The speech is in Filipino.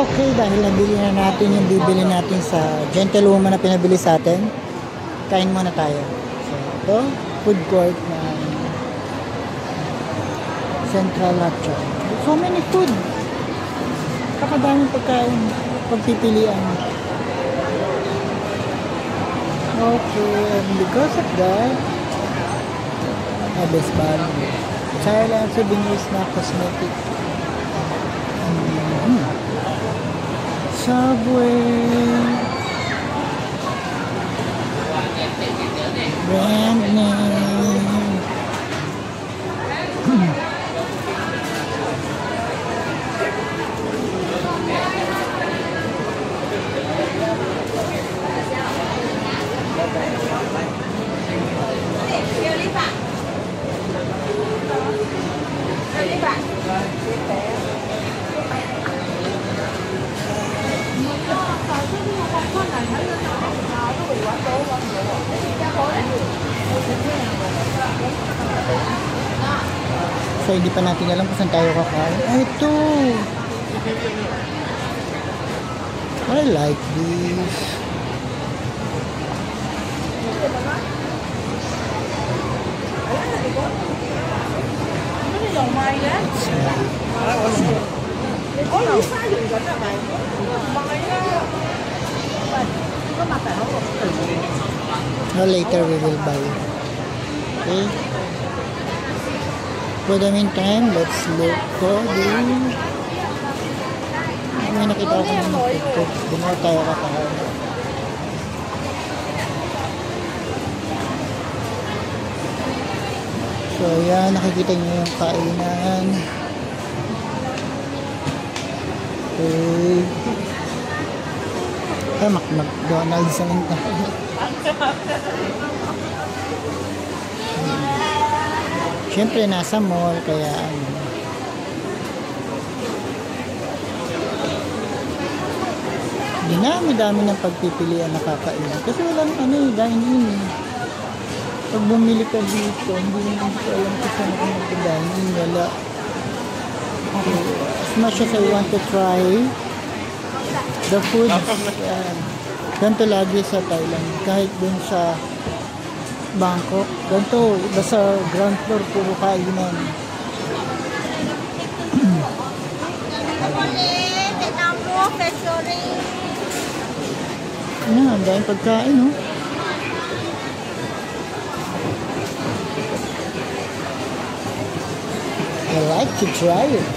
Okay, dahil nabili na natin yung bibili natin sa gentlewoman na pinabili sa atin, kain muna tayo. So, ito, food court na Central Hatcha. So many food. Kakadaming pagkain, pagpipilian. Okay, and because of that, best value. Thailand souvenirs na cosmetic. Subway. Brand name. So, hindi pa natin alam kung saan tayo kakain. Ito! I like this. Now later we will buy it. Okay? For the meantime, let's look for the... May nakita ko ng food. Bumaya tayo kakain. So yan, nakikita nyo yung kainan. Okay. Ay, McDonald's naman tayo. Siyempre nasa mall, kaya ano. Dinami-dami ng pagpipilian na kakain. Kasi walang dine-in. Pag bumili ka dito, hindi ko alam kung saan ako mag-dine-in. Wala. Okay. As much as I want to try the food, ganito lagi sa Thailand. Kahit dun sa Bangkok, ganito, basta ground floor, puro kainan. Ang daming pagkain, no? I like to try it.